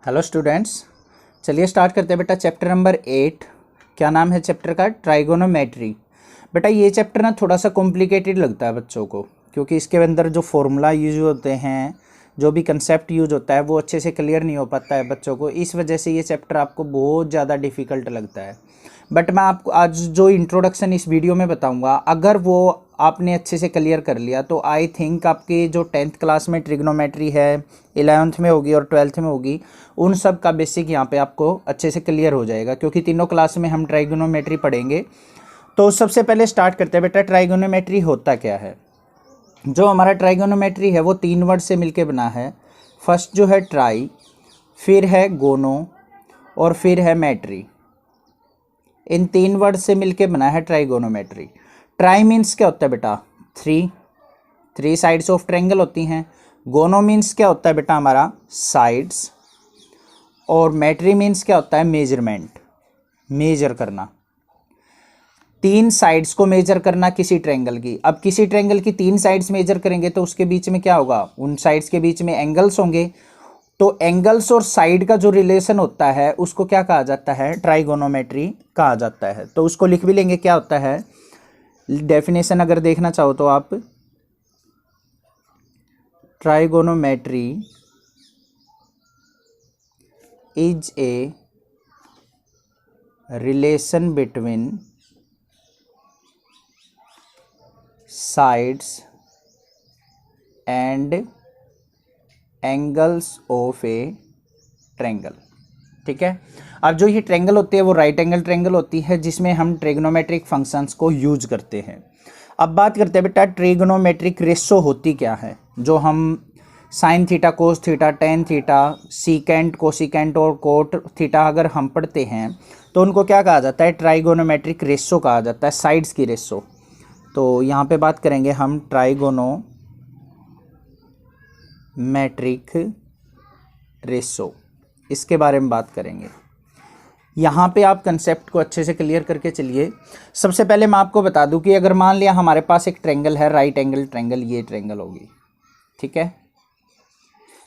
Hello students, चलिए start करते हैं बेटा। Chapter number 8। क्या नाम है चैप्टर का? ट्राइगोनोमेट्री। बेटा ये चैप्टर ना थोड़ा सा कॉम्प्लिकेटेड लगता है बच्चों को, क्योंकि इसके अंदर जो फॉर्मूला यूज होते हैं, जो भी कंसेप्ट यूज होता है, वो अच्छे से क्लियर नहीं हो पाता है बच्चों को। इस वजह से ये चैप्टर आपको बहुत ज़्यादा डिफ़िकल्ट लगता है। बट मैं आपको आज जो इंट्रोडक्शन इस वीडियो में बताऊंगा, अगर वो आपने अच्छे से क्लियर कर लिया तो आई थिंक आपकी जो 10th क्लास में ट्रिग्नोमेट्री है, 11th में होगी और 12th में होगी, उन सब का बेसिक यहाँ पे आपको अच्छे से क्लियर हो जाएगा, क्योंकि तीनों क्लास में हम ट्राइगोनोमेट्री पढ़ेंगे। तो सबसे पहले स्टार्ट करते हैं बेटा, ट्राइगोनोमेट्री होता क्या है। जो हमारा ट्राइगोनोमेट्री है वो 3 वर्ड से मिलके बना है। फर्स्ट जो है ट्राई, फिर है गोनो और फिर है मैट्री। इन 3 वर्ड से मिलके बना है ट्राइगोनोमेट्री। ट्राई मीन्स क्या होता है बेटा? थ्री साइड्स ऑफ ट्रायंगल होती हैं। गोनो मीन्स क्या होता है बेटा? हमारा साइड्स। और मैट्री मीन्स क्या होता है? मेजरमेंट, मेजर करना। 3 साइड्स को मेजर करना किसी ट्रायंगल की। अब किसी ट्रायंगल की 3 साइड्स मेजर करेंगे तो उसके बीच में क्या होगा? उन साइड्स के बीच में एंगल्स होंगे। तो एंगल्स और साइड का जो रिलेशन होता है उसको क्या कहा जाता है? ट्राइगोनोमेट्री कहा जाता है। तो उसको लिख भी लेंगे, क्या होता है डेफिनेशन, अगर देखना चाहो तो आप। Trigonometry is a relation between sides and angles of A triangle. ठीक है। अब जो ये ट्रायंगल होती है वो राइट एंगल ट्रायंगल होती है, जिसमें हम ट्रिग्नोमेट्रिक फंक्शंस को यूज करते हैं। अब बात करते हैं बेटा, ट्रिग्नोमेट्रिक रेशो होती क्या है। जो हम sine theta, cos theta, tan theta, secant, cosecant और कोट थीटा अगर हम पढ़ते हैं तो उनको क्या कहा जाता है? ट्राइगोनोमेट्रिक रेशो कहा जाता है, साइड्स की रेशो। तो यहाँ पे बात करेंगे हम ट्राइगोनोमेट्रिक रेशो, इसके बारे में बात करेंगे। यहाँ पे आप कंसेप्ट को अच्छे से क्लियर करके चलिए। सबसे पहले मैं आपको बता दूं कि अगर मान लिया हमारे पास एक ट्रायंगल है, राइट एंगल ट्रायंगल, ये ट्रायंगल होगी, ठीक है।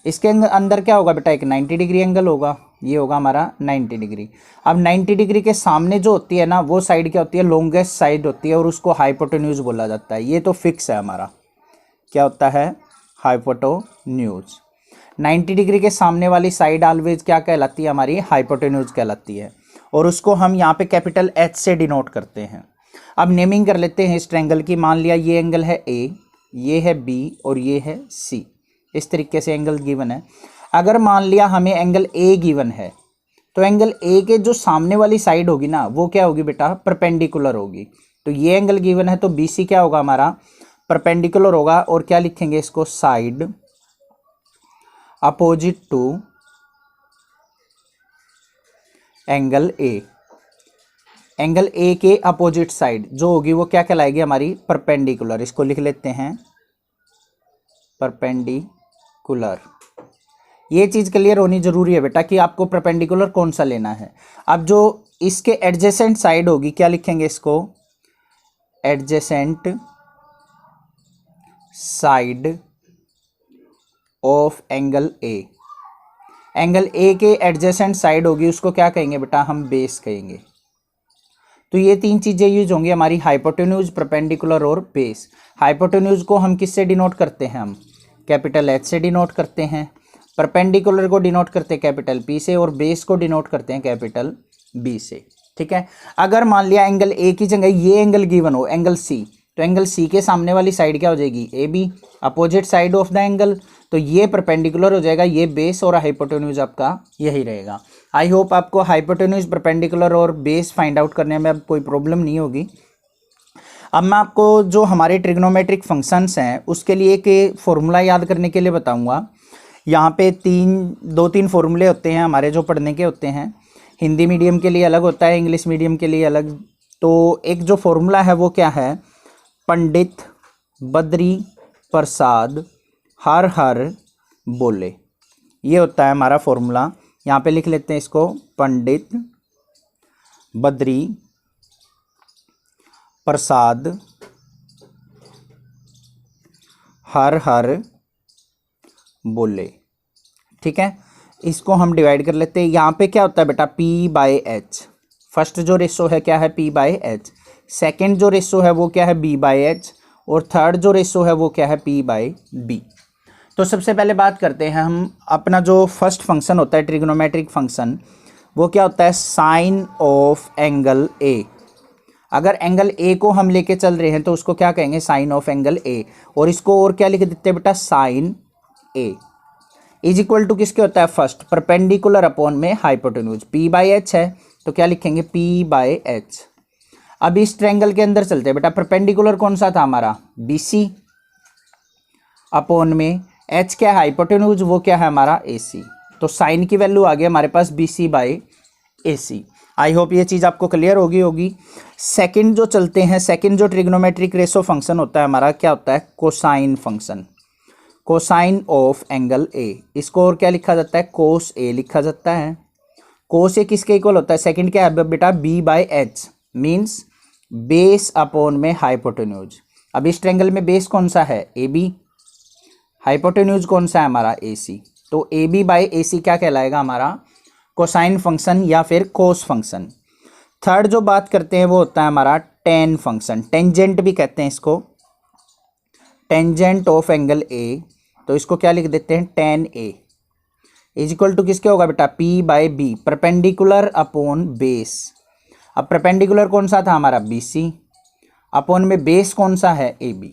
इसके अंदर क्या होगा बेटा? एक 90 डिग्री एंगल होगा, ये होगा हमारा 90 डिग्री। अब 90 डिग्री के सामने जो होती है ना, वो साइड क्या होती है? लॉन्गेस्ट साइड होती है और उसको हाइपोटेन्यूज बोला जाता है। ये तो फिक्स है हमारा, क्या होता है? हाइपोटेन्यूज। 90 डिग्री के सामने वाली साइड ऑलवेज क्या कहलाती है? हमारी हाइपोटेन्यूज कहलाती है। और उसको हम यहाँ पे कैपिटल एच से डिनोट करते हैं। अब नेमिंग कर लेते हैं इस ट्रायंगल की। मान लिया ये एंगल है ए, ये है बी और ये है सी। इस तरीके से एंगल गिवन है। अगर मान लिया हमें एंगल ए गिवन है, तो एंगल ए के जो सामने वाली साइड होगी ना, वो क्या होगी बेटा? परपेंडिकुलर होगी। तो ये एंगल गिवन है तो बी सी क्या होगा हमारा? परपेंडिकुलर होगा। और क्या लिखेंगे इसको? Side opposite to angle A. Angle A के अपोजिट साइड जो होगी वो क्या कहलाएगी? हमारी परपेंडिकुलर। इसको लिख लेते हैं परपेंडिकुलर। ये चीज क्लियर होनी जरूरी है बेटा कि आपको परपेंडिकुलर कौन सा लेना है। अब जो इसके एडजेसेंट साइड होगी, क्या लिखेंगे इसको? Adjacent side of angle A. Angle A के एडजेसेंट साइड होगी, उसको क्या कहेंगे बेटा? हम बेस कहेंगे। तो ये 3 चीजें यूज होंगी हमारी, हाइपोटेन्यूज, परपेंडिकुलर और बेस। हाइपोटेन्यूज को हम किससे डिनोट करते हैं? हम कैपिटल एच से डिनोट करते हैं। परपेंडिकुलर को डिनोट करते हैं कैपिटल पी से, और बेस को डिनोट करते हैं कैपिटल बी से। ठीक है। अगर मान लिया एंगल ए की जगह ये एंगल गिवन हो, एंगल सी, तो एंगल सी के सामने वाली साइड क्या हो जाएगी? A B, opposite side of the angle. तो ये परपेंडिकुलर हो जाएगा, ये बेस, और हाइपोटेन्यूज आपका यही रहेगा। आई होप आपको हाइपोटेन्यूज, परपेंडिकुलर और बेस फाइंड आउट करने में अब कोई प्रॉब्लम नहीं होगी। अब मैं आपको जो हमारे ट्रिग्नोमेट्रिक फंक्शंस हैं उसके लिए एक फॉर्मूला याद करने के लिए बताऊंगा। यहाँ पे 2-3 फॉर्मूले होते हैं हमारे जो पढ़ने के होते हैं। हिंदी मीडियम के लिए अलग होता है, इंग्लिश मीडियम के लिए अलग। तो एक जो फॉर्मूला है वो क्या है? पंडित बद्री प्रसाद हर हर बोले। ये होता है हमारा फॉर्मूला। यहाँ पे लिख लेते हैं इसको, पंडित बद्री प्रसाद हर हर बोले। ठीक है। इसको हम डिवाइड कर लेते हैं। यहाँ पे क्या होता है बेटा, P बाई एच। फर्स्ट जो रेशो है क्या है, P बाई एच। सेकेंड जो रेशो है वो क्या है, B बाई एच। और थर्ड जो रेशो है वो क्या है, P बाई बी। तो सबसे पहले बात करते हैं हम अपना जो फर्स्ट फंक्शन होता है ट्रिग्नोमेट्रिक फंक्शन, वो क्या होता है, साइन ऑफ एंगल ए। अगर एंगल ए को हम लेके चल रहे हैं तो उसको क्या कहेंगे, साइन ऑफ एंगल ए। और इसको और क्या लिख देते हैं बेटा, sine A is equal to किसके होता है, फर्स्ट परपेंडिकुलर अपॉन में हाइपोटेन्यूज। P बाई एच है तो क्या लिखेंगे, P बाई एच। अब इस ट्रायंगल के अंदर चलते हैं बेटा, परपेंडिकुलर कौन सा था हमारा, BC, अपॉन में H क्या है, हाइपोटेन्यूज, वो क्या है हमारा AC। तो साइन की वैल्यू आ गई हमारे पास BC by AC। I hope ये चीज़ आपको क्लियर होगी। सेकंड जो चलते हैं, सेकंड जो ट्रिग्नोमेट्रिक रेशो फंक्शन होता है हमारा, क्या होता है, cosine function, cosine of angle A. इसको और क्या लिखा जाता है, कोस ए लिखा जाता है। कोस ए किसके इक्वल होता है, सेकंड क्या है बेटा, B by H, means base upon में हाइपोटेन्यूज। अब इस ट्रायंगल में बेस कौन सा है, AB, हाइपोटेन्यूज कौन सा है हमारा, AC। तो AB बाई AC क्या कहलाएगा हमारा, कोसाइन फंक्शन या फिर कोस फंक्शन। थर्ड जो बात करते हैं वो होता है हमारा टेन फंक्शन, टेंजेंट भी कहते हैं इसको, टेंजेंट ऑफ एंगल ए। तो इसको क्या लिख देते हैं, tan A is equal to किसके होगा बेटा, P by B, perpendicular upon base. अब परपेंडिकुलर कौन सा था हमारा, BC, अपॉन में बेस कौन सा है, AB।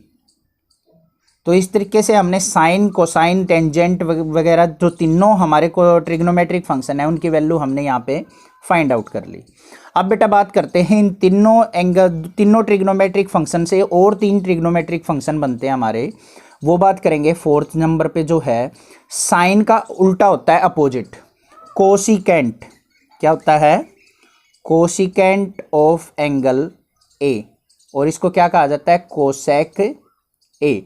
तो इस तरीके से हमने साइन, कोसाइन, टेंजेंट वगैरह जो तीनों हमारे को ट्रिग्नोमेट्रिक फंक्शन है उनकी वैल्यू हमने यहाँ पे फाइंड आउट कर ली। अब बेटा बात करते हैं इन तीनों ट्रिग्नोमेट्रिक फंक्शन से और 3 ट्रिग्नोमेट्रिक फंक्शन बनते हैं हमारे, वो बात करेंगे। फोर्थ नंबर पे जो है, साइन का उल्टा होता है अपोजिट, कोसिकेंट। क्या होता है, कोसिकेंट ऑफ एंगल ए, और इसको क्या कहा जाता है, कोसेक ए।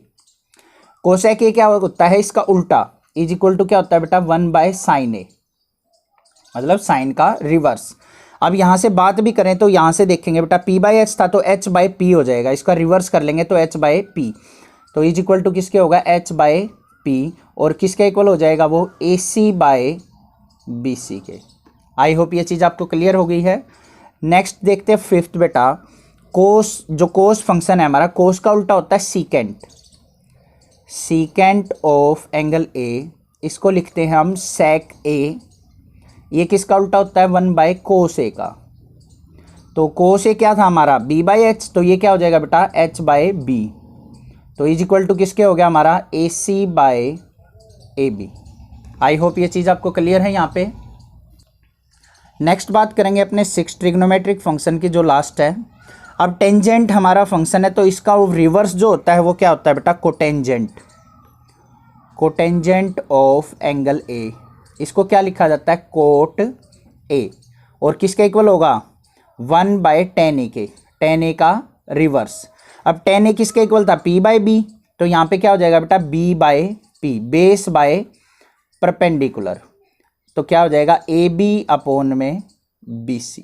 कोसेक ए क्या होता है, इसका उल्टा, इज इक्वल टू क्या होता है बेटा, 1 बाय साइन ए, मतलब साइन का रिवर्स। अब यहाँ से बात भी करें तो यहाँ से देखेंगे बेटा, P बाई एच था तो H बाई पी हो जाएगा, इसका रिवर्स कर लेंगे तो H बाई पी। तो इज इक्वल टू किसके होगा, H बाई पी, और किसके इक्वल हो जाएगा वो, AC बाई BC के। आई होप ये चीज़ आपको क्लियर हो गई है। नेक्स्ट देखते हैं फिफ्थ बेटा, कोस, जो कोस फंक्शन है हमारा, कोस का उल्टा होता है secant, secant of angle A, इसको लिखते हैं हम सेक ए। ये किसका उल्टा होता है, 1 बाय कोस ए का। तो कोस ए क्या था हमारा, B बाई एच, तो ये क्या हो जाएगा बेटा, H बाई बी। तो इज इक्वल टू किसके हो गया हमारा, AC by AB। I hope ये चीज़ आपको क्लियर है यहाँ पे। नेक्स्ट बात करेंगे अपने 6 ट्रिग्नोमेट्रिक फंक्शन की, जो लास्ट है। अब टेंजेंट हमारा फंक्शन है तो इसका रिवर्स जो होता है वो क्या होता है बेटा, cotangent, cotangent of angle A. इसको क्या लिखा जाता है, कोट ए, और किसके इक्वल होगा, 1 बाय टेन ए के, टेन ए का रिवर्स। अब टेन ए किसके इक्वल था, P बाई बी, तो यहाँ पे क्या हो जाएगा बेटा, B by P, base by perpendicular, तो क्या हो जाएगा, AB अपॉन में BC।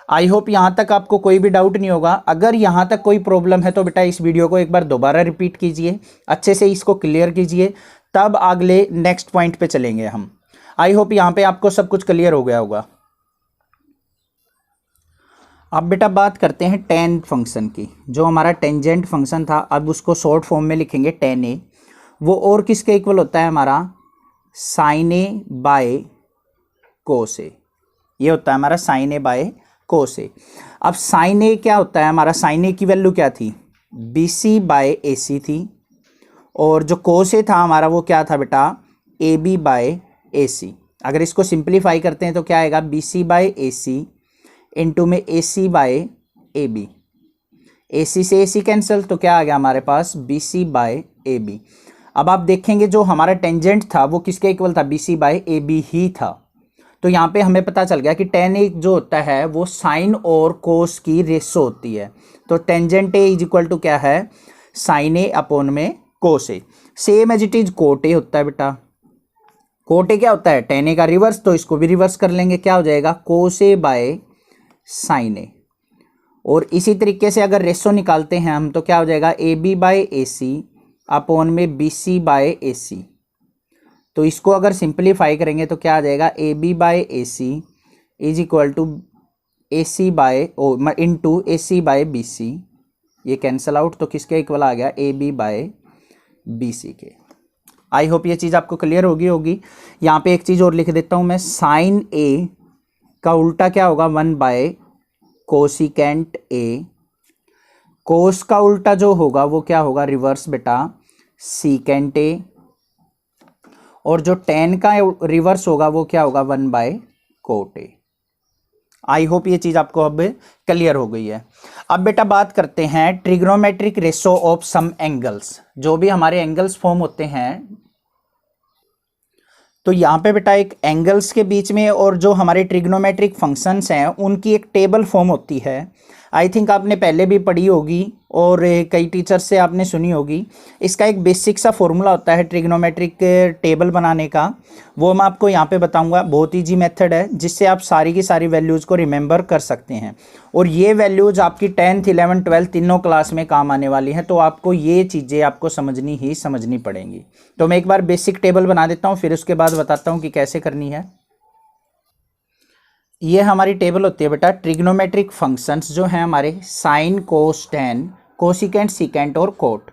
आई होप यहाँ तक आपको कोई भी डाउट नहीं होगा। अगर यहाँ तक कोई प्रॉब्लम है तो बेटा इस वीडियो को एक बार दोबारा रिपीट कीजिए, अच्छे से इसको क्लियर कीजिए, तब अगले नेक्स्ट पॉइंट पे चलेंगे हम। आई होप यहाँ पे आपको सब कुछ क्लियर हो गया होगा। अब बेटा बात करते हैं टेन फंक्शन की, जो हमारा टेंजेंट फंक्शन था, अब उसको शॉर्ट फॉर्म में लिखेंगे टेन ए। वो और किसके इक्वल होता है हमारा, साइन ए बाय कोस ए। ये होता है हमारा साइन ए बाय कोस ए। अब साइन ए क्या होता है हमारा, साइन ए की वैल्यू क्या थी, BC बाय AC थी, और जो कोस ए था हमारा वो क्या था बेटा, AB बाय AC। अगर इसको सिंप्लीफाई करते हैं तो क्या आएगा, BC बाय AC इंटू में AC बाय AB, AC से AC कैंसिल, तो क्या आ गया हमारे पास, BC बाय AB। अब आप देखेंगे जो हमारा टेंजेंट था वो किसके इक्वल था, BC बाय AB ही था। तो यहाँ पे हमें पता चल गया कि टेन ए जो होता है वो साइन और कोस की रेशो होती है। तो tangent A is equal to क्या है, साइन ए अपॉन में cos A. Same as it is cot A होता है बेटा। कोट ए क्या होता है, टेन ए का रिवर्स, तो इसको भी रिवर्स कर लेंगे, क्या हो जाएगा, कोस ए बाय साइन ए। और इसी तरीके से अगर रेशो निकालते हैं हम तो क्या हो जाएगा, AB बाय AC अपॉन में BC बाय AC। तो इसको अगर सिंप्लीफाई करेंगे तो क्या आ जाएगा, A B by A C is equal to A C by O into A C by B C, ये कैंसिल आउट, तो किसके इक्वल आ गया, A B by B C के। आई होप ये चीज़ आपको क्लियर होगी। यहाँ पे एक चीज़ और लिख देता हूँ मैं, साइन ए का उल्टा क्या होगा, 1 बाय कोसिकेंट ए, कोस का उल्टा जो होगा वो क्या होगा, रिवर्स बेटा सीकेंट ए, और जो टेन का रिवर्स होगा वो क्या होगा, 1 by cot A. I hope ये चीज़ आपको अब क्लियर हो गई है। अब बेटा बात करते हैं trigonometric ratio of some angles, जो भी हमारे एंगल्स फॉर्म होते हैं। तो यहाँ पे बेटा एक एंगल्स के बीच में और जो हमारे ट्रिग्नोमेट्रिक फंक्शंस हैं उनकी एक टेबल फॉर्म होती है। आई थिंक आपने पहले भी पढ़ी होगी और कई टीचर से आपने सुनी होगी। इसका एक बेसिक सा फॉर्मूला होता है ट्रिग्नोमेट्रिक टेबल बनाने का, वो मैं आपको यहाँ पे बताऊंगा। बहुत ईजी मेथड है जिससे आप सारी की सारी वैल्यूज़ को रिमेंबर कर सकते हैं, और ये वैल्यूज़ आपकी 10th 11th 12th तीनों क्लास में काम आने वाली हैं। तो आपको ये चीज़ें आपको समझनी पड़ेंगी। तो मैं एक बार बेसिक टेबल बना देता हूँ, फिर उसके बाद बताता हूँ कि कैसे करनी है। ये हमारी टेबल होती है बेटा ट्रिग्नोमेट्रिक फंक्शंस जो हैं हमारे, sine cos ten cosecant secant और कोट।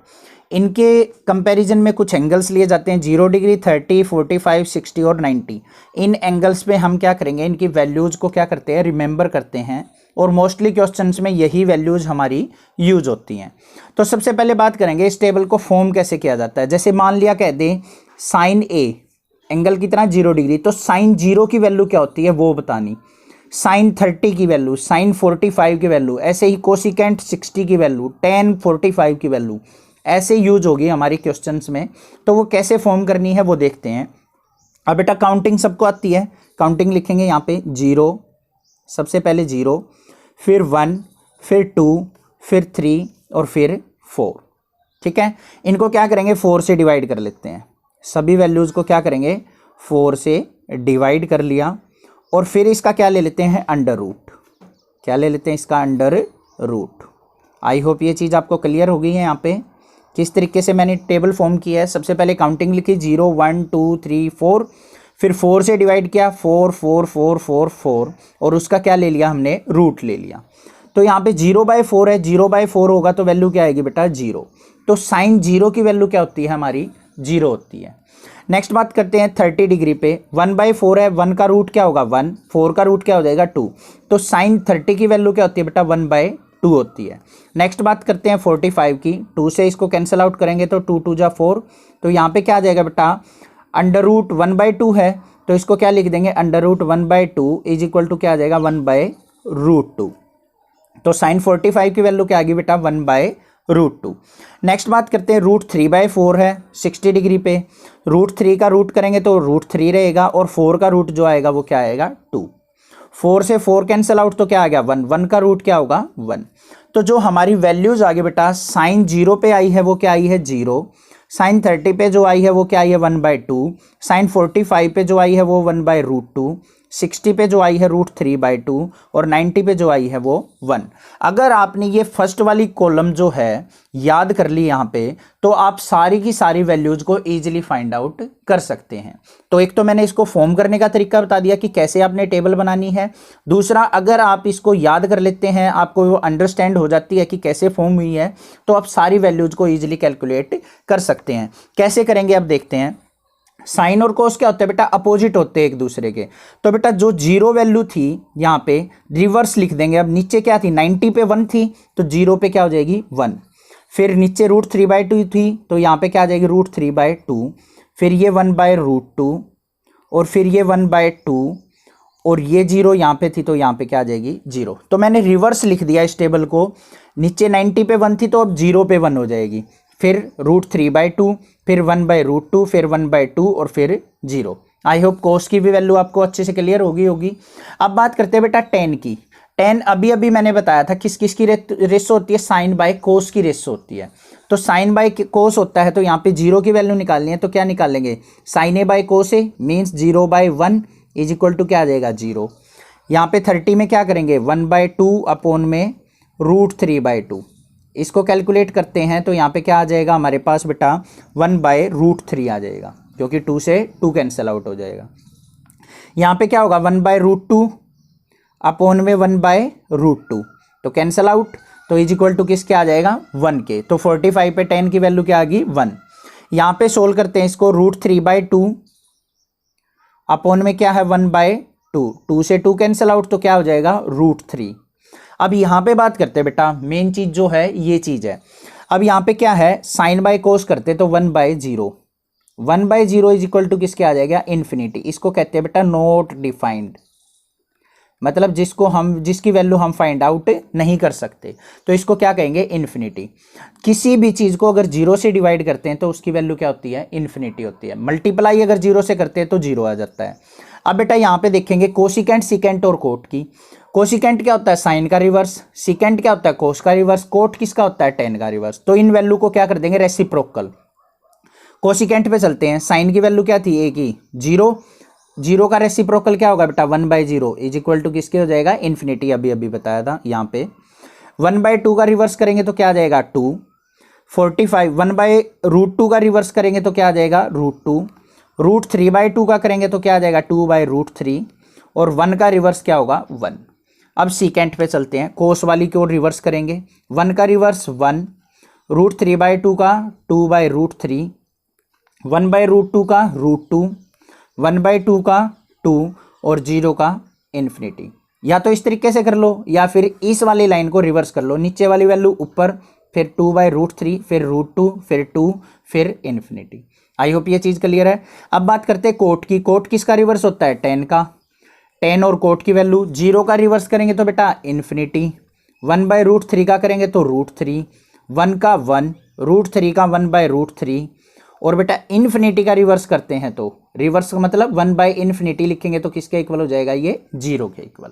इनके कंपैरिजन में कुछ एंगल्स लिए जाते हैं, 0 डिग्री 30 45 60 और 90। इन एंगल्स पे हम क्या करेंगे, इनकी वैल्यूज़ को क्या करते हैं, रिमेंबर करते हैं, और मोस्टली क्वेश्चंस में यही वैल्यूज़ हमारी यूज होती हैं। तो सबसे पहले बात करेंगे इस टेबल को फॉर्म कैसे किया जाता है। जैसे मान लिया कह दें साइन ए एंगल कितना 0 डिग्री, तो साइन 0 की वैल्यू क्या होती है वो बतानी, साइन 30 की वैल्यू, साइन 45 की वैल्यू, ऐसे ही कोसिकेंट 60 की वैल्यू, टेन 45 की वैल्यू, ऐसे यूज होगी हमारी क्वेश्चंस में। तो वो कैसे फॉर्म करनी है वो देखते हैं। अब बेटा काउंटिंग सबको आती है, काउंटिंग लिखेंगे यहाँ पे 0, सबसे पहले 0, फिर 1, फिर 2, फिर 3 और फिर 4। ठीक है, इनको क्या करेंगे 4 से डिवाइड कर लेते हैं। सभी वैल्यूज़ को क्या करेंगे 4 से डिवाइड कर लिया, और फिर इसका क्या ले लेते हैं अंडर रूट। क्या ले लेते हैं इसका अंडर रूट। आई होप ये चीज़ आपको क्लियर हो गई है। यहाँ पे किस तरीके से मैंने टेबल फॉर्म किया है, सबसे पहले काउंटिंग लिखी 0 1 2 3 4, फिर 4 से डिवाइड किया 4 4 4 4 4, और उसका क्या ले लिया हमने रूट ले लिया। तो यहाँ पे 0/4 है, 0/4 होगा तो वैल्यू क्या आएगी बेटा 0। तो साइन 0 की वैल्यू क्या होती है हमारी 0 होती है। नेक्स्ट बात करते हैं 30 डिग्री पे, 1/4 है, 1 का रूट क्या होगा 1, 4 का रूट क्या हो जाएगा 2। तो साइन 30 की वैल्यू क्या होती है बेटा 1/2 होती है। नेक्स्ट बात करते हैं 45 की, 2 से इसको कैंसिल आउट करेंगे तो 2 2 जा 4, तो यहाँ पे क्या आ जाएगा बेटा अंडर रूट 1/2 है, तो इसको क्या लिख देंगे under root 1/2 is equal to क्या आ जाएगा 1/√2। तो साइन 45 की वैल्यू क्या आ गई बेटा 1/√2। नेक्स्ट बात करते हैं रूट 3/4 है 60 डिग्री पे, रूट 3 का रूट करेंगे तो रूट 3 रहेगा, और 4 का रूट जो आएगा वो क्या आएगा 2। 4 से 4 कैंसिल आउट तो क्या आ गया 1, 1 का रूट क्या होगा 1। तो जो हमारी वैल्यूज आगे बेटा साइन 0 पे आई है वो क्या आई है 0, साइन 30 पे जो आई है वो क्या आई है 1/2, साइन 45 पे जो आई है वो 1/√2, 60 पे जो आई है √3/2, और 90 पे जो आई है वो 1। अगर आपने ये फर्स्ट वाली कॉलम जो है याद कर ली यहाँ पे, तो आप सारी की सारी वैल्यूज को इजीली फाइंड आउट कर सकते हैं। तो एक तो मैंने इसको फॉर्म करने का तरीका बता दिया कि कैसे आपने टेबल बनानी है। दूसरा, अगर आप इसको याद कर लेते हैं, आपको वो अंडरस्टैंड हो जाती है कि कैसे फॉर्म हुई है, तो आप सारी वैल्यूज को ईजिली कैलकुलेट कर सकते हैं। कैसे करेंगे अब देखते हैं। साइन और कोस क्या होते हैं बेटा अपोजिट होते हैं एक दूसरे के। तो बेटा जो 0 वैल्यू थी यहाँ पे रिवर्स लिख देंगे। अब नीचे क्या थी 90 पे 1 थी, तो 0 पे क्या हो जाएगी 1। फिर नीचे √3/2 थी, तो यहाँ पे क्या आ जाएगी √3/2, फिर ये 1/√2, और फिर ये 1/2, और ये 0 यहाँ पे थी, तो यहाँ पे क्या आ जाएगी 0। तो मैंने रिवर्स लिख दिया इस टेबल को। नीचे 90 पे 1 थी तो अब 0 पे 1 हो जाएगी, फिर √3/2, फिर 1/√2, फिर 1/2, और फिर 0। आई होप कोस की भी वैल्यू आपको अच्छे से क्लियर होगी। अब बात करते हैं बेटा टेन की। टेन अभी मैंने बताया था किस किस की रेशो होती है, साइन बाय कोस की रेशो होती है। तो साइन बाय कोस होता है, तो यहाँ पे 0 की वैल्यू निकालनी है, तो क्या निकालेंगे sine A by cos A means 0/1 is equal to क्या आ जाएगा 0। यहाँ पे 30 में क्या करेंगे 1/2 अपॉन में √3/2, इसको कैलकुलेट करते हैं तो यहाँ पे क्या आ जाएगा हमारे पास बेटा 1/√3 आ जाएगा। क्योंकि 2 से 2 कैंसिल आउट हो जाएगा। यहाँ पे क्या होगा 1/√2 अपॉन में 1/√2, तो कैंसिल आउट, तो इज इक्वल टू किसके आ जाएगा 1 के। तो 45 पे 10 की वैल्यू क्या आ गई 1। यहाँ पे सोल्व करते हैं इसको, √3/2 अपॉन में क्या है 1/2, 2 से 2 कैंसिल आउट, तो क्या हो जाएगा √3। अब यहाँ पे बात करते हैं बेटा, मेन चीज जो है ये चीज है। अब यहाँ पे क्या है साइन बाय कोस करते तो 1/0, 1/0 इज इक्वल टू किसके आ जाएगा इन्फिनिटी। इसको कहते हैं बेटा नॉट डिफाइंड, मतलब जिसकी वैल्यू हम फाइंड आउट नहीं कर सकते, तो इसको क्या कहेंगे इन्फिनिटी। किसी भी चीज को अगर 0 से डिवाइड करते हैं तो उसकी वैल्यू क्या होती है इन्फिनिटी होती है। मल्टीप्लाई अगर 0 से करते हैं तो 0 आ जाता है। अब बेटा यहाँ पे देखेंगे कोसिकेंट, सिकेंट और कोट की। कोसिकेंट क्या होता है साइन का रिवर्स, सिकेंट क्या होता है कोस का रिवर्स, कोट किसका होता है टेन का रिवर्स। तो इन वैल्यू को क्या कर देंगे रेसिप्रोकल। कोसिकेंट पे चलते हैं, साइन की वैल्यू क्या थी ए की 0, 0 का रेसिप्रोकल क्या होगा बेटा 1/0 इज इक्वल टू किसके हो जाएगा इन्फिनिटी। अभी बताया था यहाँ पे 1/2 का रिवर्स करेंगे तो क्या आ जाएगा 2। 45 1/√2 का रिवर्स करेंगे तो क्या आ जाएगा √2। √3/2 का करेंगे तो क्या आ जाएगा 2/√3, और 1 का रिवर्स क्या होगा 1। अब सीकेंट पे चलते हैं, कोस वाली की ओर रिवर्स करेंगे, 1 का रिवर्स 1, √3/2 का 2/√3, 1/√2 का √2, 1/2 का 2 और 0 का इन्फिनिटी। या तो इस तरीके से कर लो या फिर इस वाली लाइन को रिवर्स कर लो, नीचे वाली वैल्यू ऊपर, फिर 2/√3, फिर √2, फिर 2, फिर इन्फिनिटी। आई होप ये चीज क्लियर है। अब बात करते हैं कोट की। कोट किसका रिवर्स होता है 10 का, 10 और कोट की वैल्यू 0 का रिवर्स करेंगे तो बेटा इन्फिनिटी, 1/√3 का करेंगे तो √3, 1 का 1, √3 का 1/√3, और बेटा इन्फिनिटी का रिवर्स करते हैं तो रिवर्स का मतलब 1/∞ लिखेंगे तो किसके इक्वल हो जाएगा ये 0 के इक्वल।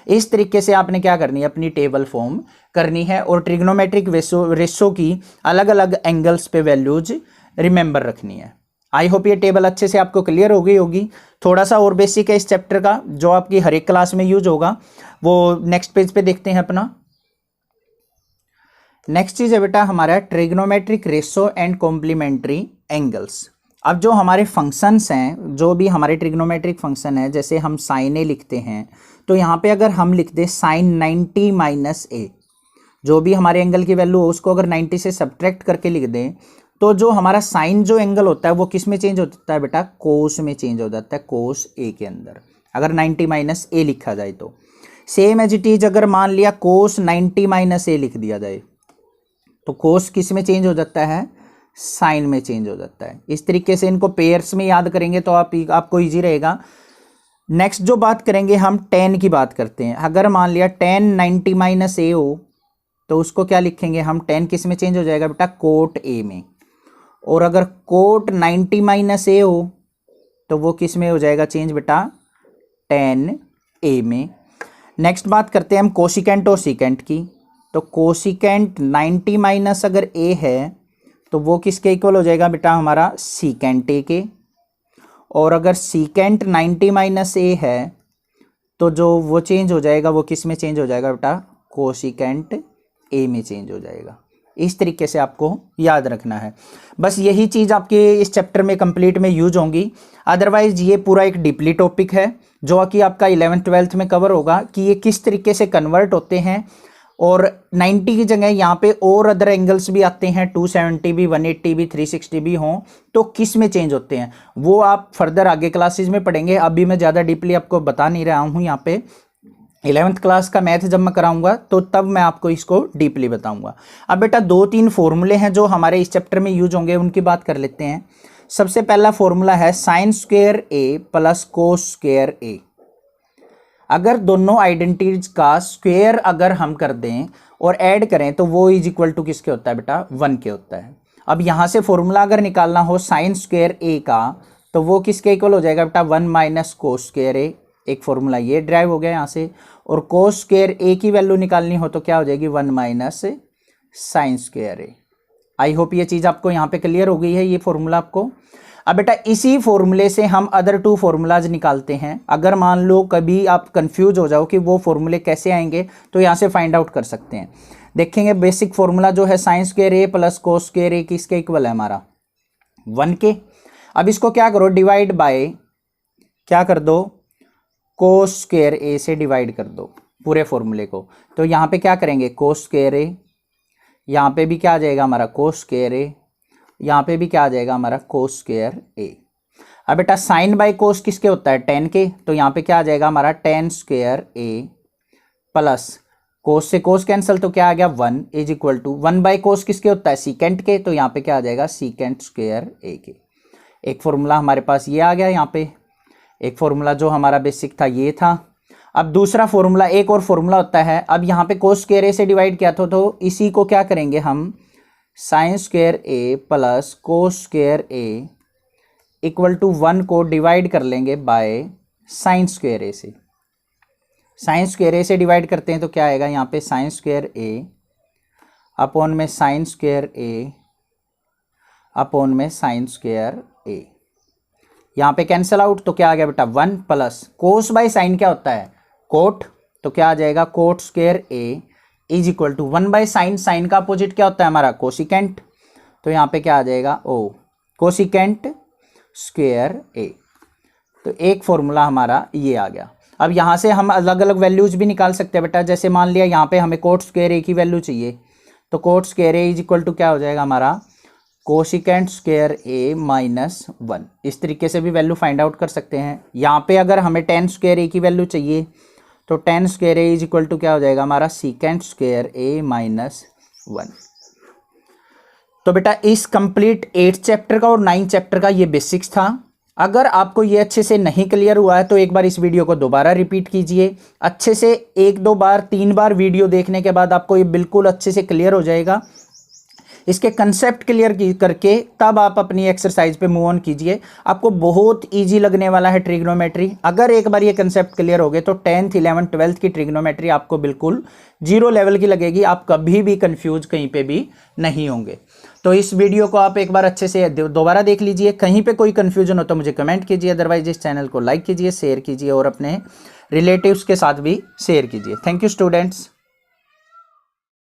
इस तरीके से आपने क्या करनी है अपनी टेबल फॉर्म करनी है, और ट्रिग्नोमेट्रिक रेशो की अलग अलग एंगल्स पे वैल्यूज रिमेंबर रखनी है। आई होप ये टेबल अच्छे से आपको क्लियर हो गई होगी। थोड़ा सा और बेसिक है इस चैप्टर का जो आपकी हर एक क्लास में यूज होगा, वो नेक्स्ट पेज पे देखते हैं अपना। नेक्स्ट चीज है बेटा हमारा trigonometric ratio and complementary angles. अब जो हमारे फंक्शंस हैं, जो भी हमारे ट्रिग्नोमेट्रिक फंक्शन है, जैसे हम साइन ए लिखते हैं, तो यहाँ पे अगर हम लिख दें साइन 90 - a, जो भी हमारे एंगल की वैल्यू हो उसको अगर 90 से सब्ट्रैक्ट करके लिख दें, तो जो हमारा साइन जो एंगल होता है वो किस में चेंज हो जाता है बेटा कोस में चेंज हो जाता है, कोस ए के अंदर, अगर 90 - a लिखा जाए तो। सेम एज इट इज अगर मान लिया कोस 90 - a लिख दिया जाए तो कोस किस में चेंज हो जाता है साइन में चेंज हो जाता है। इस तरीके से इनको पेयर्स में याद करेंगे तो आपको इजी रहेगा। नेक्स्ट जो बात करेंगे हम tan की बात करते हैं। अगर मान लिया tan 90 - a हो तो उसको क्या लिखेंगे हम, tan किस में चेंज हो जाएगा बेटा कोट a में, और अगर कोट 90 - a हो तो वो किस में हो जाएगा चेंज बेटा tan a में। नेक्स्ट बात करते हैं हम कोसिकेंट और सीकेंट की। तो कोसिकेंट 90 - अगर a है तो वो किसके इक्वल हो जाएगा बेटा हमारा सीकेंट a के, और अगर सीकेंट 90 - a है तो जो वो चेंज हो जाएगा वो किस में चेंज हो जाएगा बेटा कोसिकेंट a में चेंज हो जाएगा। इस तरीके से आपको याद रखना है। बस यही चीज़ आपके इस चैप्टर में कंप्लीट में यूज होंगी। अदरवाइज ये पूरा एक डीपली टॉपिक है जो कि आपका 11th 12th में कवर होगा कि ये किस तरीके से कन्वर्ट होते हैं, और 90 की जगह यहाँ पे और अदर एंगल्स भी आते हैं, 270 भी, 180 भी, 360 भी हों तो किस में चेंज होते हैं वो आप फर्दर आगे क्लासेज में पढ़ेंगे। अभी मैं ज़्यादा डीपली आपको बता नहीं रहा हूँ यहाँ पे। 11th क्लास का मैथ जब मैं कराऊंगा तो तब मैं आपको इसको डीपली बताऊंगा। अब बेटा 2-3 फॉर्मूले हैं जो हमारे इस चैप्टर में यूज होंगे, उनकी बात कर लेते हैं। सबसे पहला फॉर्मूला है sine square a plus cos square a। अगर दोनों आइडेंटिटीज का स्क्वायर अगर हम कर दें और ऐड करें तो वो इज इक्वल टू किसके होता है बेटा 1 के होता है। अब यहाँ से फॉर्मूला अगर निकालना हो साइन स्क्वायर a का तो वो किसके इक्वल हो जाएगा बेटा 1 माइनस कोस स्क्वायर a। एक फॉर्मूला ये ड्राइव हो गया यहाँ से, और कोस स्क्वायर a की वैल्यू निकालनी हो तो क्या हो जाएगी 1 minus sine square a। I hope ये चीज़ आपको यहाँ पे क्लियर हो गई है ये फॉर्मूला आपको। अब बेटा इसी फॉर्मूले से हम अदर 2 फॉर्मूलाज निकालते हैं। अगर मान लो कभी आप कंफ्यूज हो जाओ कि वो फॉर्मूले कैसे आएंगे तो यहाँ से फाइंड आउट कर सकते हैं। देखेंगे बेसिक फॉर्मूला जो है sine square a plus cos square a किसके इक्वल है हमारा 1 के। अब इसको क्या करो, डिवाइड बाय क्या कर दो, कोस स्क्वायर ए से डिवाइड कर दो पूरे फॉर्मूले को। तो यहाँ पे क्या करेंगे, कोस स्क्वायर ए, यहाँ पे भी क्या आ जाएगा हमारा कोस स्क्वायर ए, यहाँ पे भी क्या आ जाएगा हमारा कोस स्क्वायर ए। अब बेटा साइन बाय कोस किसके होता है, टेन के, तो यहाँ पे क्या आ जाएगा हमारा tan square A plus cos से कोस कैंसिल, तो क्या आ गया 1 is equal to 1 by cos किसके होता है, सीकेंट के, तो यहाँ पे क्या आ जाएगा सीकेंट स्क्वायर ए के। एक फॉर्मूला हमारे पास ये आ गया, यहाँ पे एक फॉर्मूला जो हमारा बेसिक था ये था। अब दूसरा फॉर्मूला, एक और फॉर्मूला होता है, अब यहाँ पे कोस स्क्वायर ए से डिवाइड किया था, तो इसी को क्या करेंगे हम, sine square A plus cos square A equal to 1 को डिवाइड कर लेंगे बाय साइन स्क्वायर ए से। साइन स्क्वायर ए से डिवाइड करते हैं तो क्या आएगा, यहाँ पे साइन स्क्वायर ए अपॉन में साइन स्क्वायर ए अपॉन में साइन स्क्वायर ए, यहाँ पे कैंसिल आउट, तो क्या आ गया बेटा 1 प्लस कोस बाय साइन क्या होता है, कोट, तो क्या आ जाएगा cot square A is equal to 1 by sine, sine का अपोजिट क्या होता है हमारा कोसिकेंट, तो यहाँ पे क्या आ जाएगा ओ कोसिकेंट स्क्वायर ए। तो एक फॉर्मूला हमारा ये आ गया। अब यहाँ से हम अलग अलग वैल्यूज भी निकाल सकते हैं बेटा, जैसे मान लिया यहाँ पे हमें कोट स्क्वायर ए की वैल्यू चाहिए, तो cot square A is equal to क्या हो जाएगा हमारा कोसिकेंट स्क्वायर ए माइनस 1, इस तरीके से भी वैल्यू फाइंड आउट कर सकते हैं। यहाँ पे अगर हमें टेन स्क्वायर ए की वैल्यू चाहिए तो tan square A is equal to क्या हो जाएगा हमारा सीकेंट स्क्वायर ए माइनस 1। तो बेटा इस कंप्लीट 8 चैप्टर का और 9 चैप्टर का ये बेसिक्स था। अगर आपको ये अच्छे से नहीं क्लियर हुआ है तो एक बार इस वीडियो को दोबारा रिपीट कीजिए अच्छे से, 1-2 बार 3 बार वीडियो देखने के बाद आपको ये बिल्कुल अच्छे से क्लियर हो जाएगा। इसके कंसेप्ट क्लियर करके तब आप अपनी एक्सरसाइज पे मूव ऑन कीजिए, आपको बहुत इजी लगने वाला है ट्रिग्नोमेट्री। अगर एक बार ये कंसेप्ट क्लियर हो गए तो 10th 11th 12th की ट्रिग्नोमेट्री आपको बिल्कुल 0 लेवल की लगेगी, आप कभी भी कंफ्यूज कहीं पे भी नहीं होंगे। तो इस वीडियो को आप एक बार अच्छे से दोबारा देख लीजिए, कहीं पे कोई कंफ्यूजन हो तो मुझे कमेंट कीजिए, अदरवाइज इस चैनल को लाइक कीजिए, शेयर कीजिए और अपने रिलेटिव्स के साथ भी शेयर कीजिए। Thank you students.